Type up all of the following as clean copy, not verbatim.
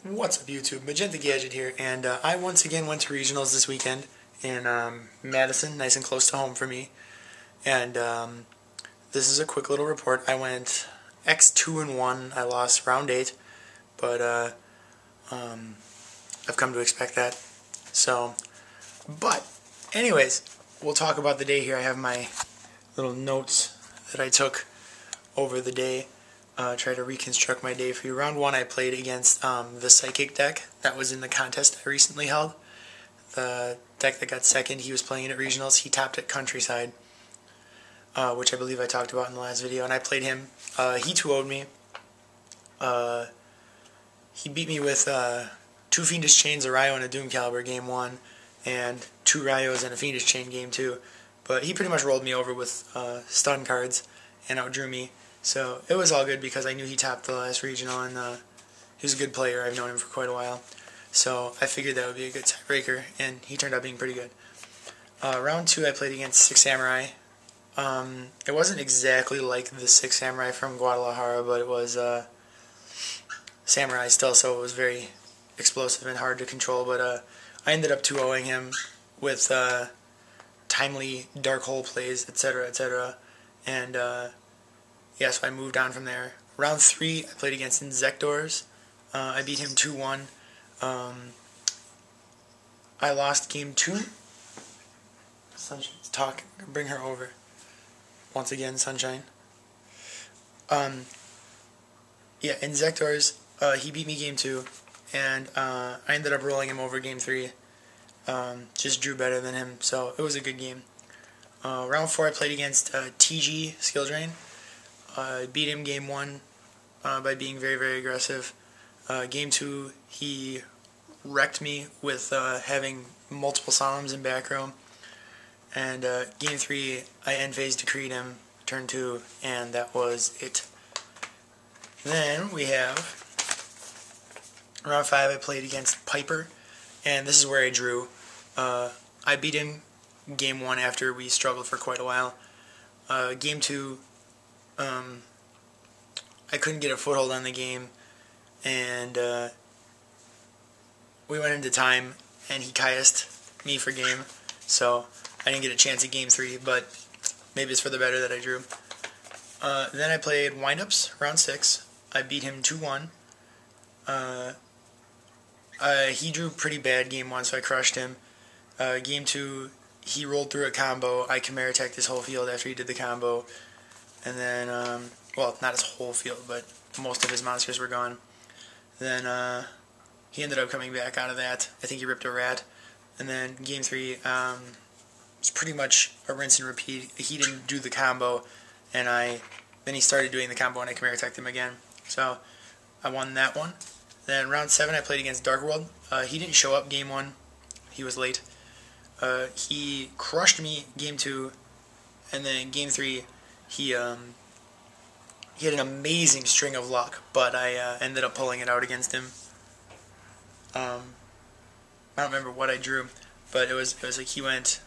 What's up YouTube, MagentaGadget here, and I once again went to regionals this weekend in Madison, nice and close to home for me, and this is a quick little report. I went X2-1, I lost round 8, but I've come to expect that, so, but anyways, we'll talk about the day here. I have my little notes that I took over the day. Try to reconstruct my day for you. Round 1 I played against the Psychic deck that was in the contest I recently held. The deck that got second, he was playing it at regionals. He topped at Countryside, which I believe I talked about in the last video, and I played him. He 2-0'd me. He beat me with 2 Fiendish Chains, a Ryo, and a Doom Caliber game 1, and 2 Ryos and a Fiendish Chain game 2. But he pretty much rolled me over with stun cards and outdrew me. So it was all good because I knew he topped the last regional, and he was a good player. I've known him for quite a while. So I figured that would be a good tiebreaker, and he turned out being pretty good. Round 2 I played against 6 Samurai. It wasn't exactly like the 6 Samurai from Guadalajara, but it was Samurai still, so it was very explosive and hard to control. But I ended up 2-0ing him with timely dark hole plays, etc., etc., and yeah, so I moved on from there. Round 3, I played against Insectors. I beat him 2-1. I lost game 2. Sunshine's talking. Bring her over. Once again, Sunshine. Yeah, Insectors, he beat me game 2. And I ended up rolling him over game 3. Just drew better than him, so it was a good game. Round 4, I played against TG Skill Drain. I beat him game 1 by being very, very aggressive. Game 2, he wrecked me with having multiple Solemns in back row. And game 3, I end phase decreed him, turn 2, and that was it. Then we have round 5, I played against Piper, and this is where I drew. I beat him game 1 after we struggled for quite a while. Game 2, I couldn't get a foothold on the game, and we went into time, and he Kai'd me for game, so I didn't get a chance at game 3, but maybe it's for the better that I drew. Then I played Windups, round 6. I beat him 2-1. He drew pretty bad game 1, so I crushed him. Game 2, he rolled through a combo. I Chimera attacked his whole field after he did the combo. And then, well, not his whole field, but most of his monsters were gone. Then he ended up coming back out of that. I think he ripped a rat. And then game 3, it's pretty much a rinse and repeat. He didn't do the combo, and then he started doing the combo, and I Chimera attacked him again. So I won that one. Then round 7, I played against Dark World. He didn't show up game 1. He was late. He crushed me game 2, and then game 3, he had an amazing string of luck, but I ended up pulling it out against him. I don't remember what I drew, but it was like he went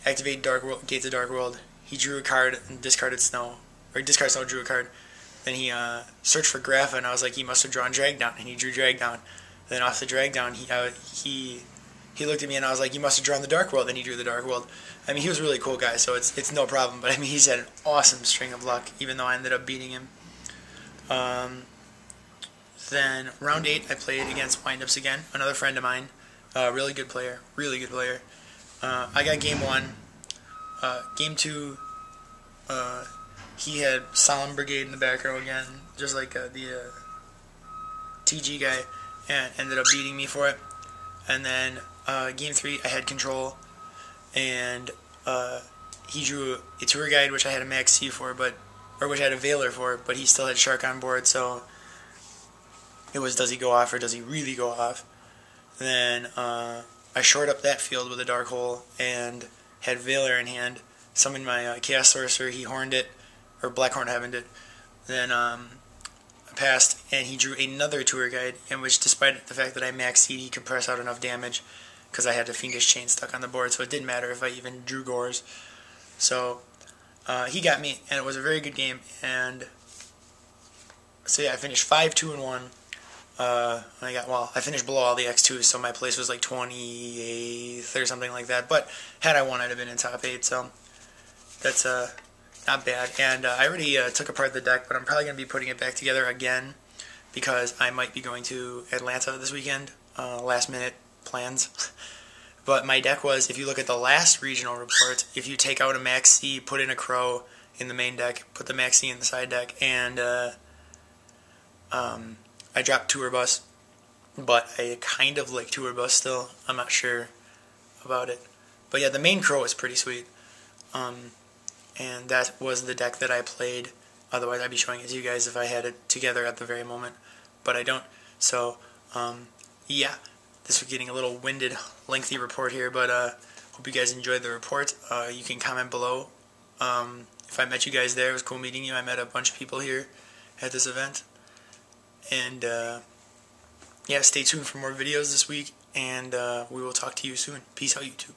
activate Dark World, Gates of Dark World. He drew a card and discarded Snow, or discarded Snow, drew a card. Then he searched for Grapha, and I was like, he must have drawn Drag Down, and he drew Drag Down. Then off the Drag Down, he looked at me, and I was like, you must have drawn the Dark World, and he drew the Dark World. I mean, he was a really cool guy, so it's no problem, but I mean, he's had an awesome string of luck, even though I ended up beating him. Then, round 8, I played against Windups again, another friend of mine, really good player, really good player. I got game 1. Game 2, he had Solemn Brigade in the back row again, just like the TG guy, and ended up beating me for it. And then game 3, I had control, and he drew a tour guide, which I had a max C for, or which I had a Veiler for, but he still had Shark on board, so it was, does he go off or does he really go off? Then I shored up that field with a Dark Hole and had Veiler in hand, summoned my Chaos Sorcerer, he horned it, or Blackhorn Heavened it. Then I passed, and he drew another tour guide, in which, despite the fact that I maxed CD, he could press out enough damage because I had the Fiendish Chain stuck on the board, so it didn't matter if I even drew Gores. So he got me, and it was a very good game. And so yeah, I finished 5-2-1. I finished below all the X2s, so my place was like 28th or something like that. But had I won, I'd have been in top 8, so that's not bad. And I already took apart the deck, but I'm probably going to be putting it back together again because I might be going to Atlanta this weekend. Last minute plans. But my deck was, if you look at the last regional report, if you take out a Max C, put in a Crow in the main deck, put the Max C in the side deck, and I dropped Tour Bus, but I kind of like Tour Bus still. I'm not sure about it. But yeah, the main Crow is pretty sweet. And that was the deck that I played. Otherwise, I'd be showing it to you guys if I had it together at the very moment. But I don't. So, yeah. This was getting a little winded, lengthy report here, but hope you guys enjoyed the report. You can comment below. If I met you guys there, it was cool meeting you. I met a bunch of people here at this event. And, yeah, stay tuned for more videos this week, and we will talk to you soon. Peace out, YouTube.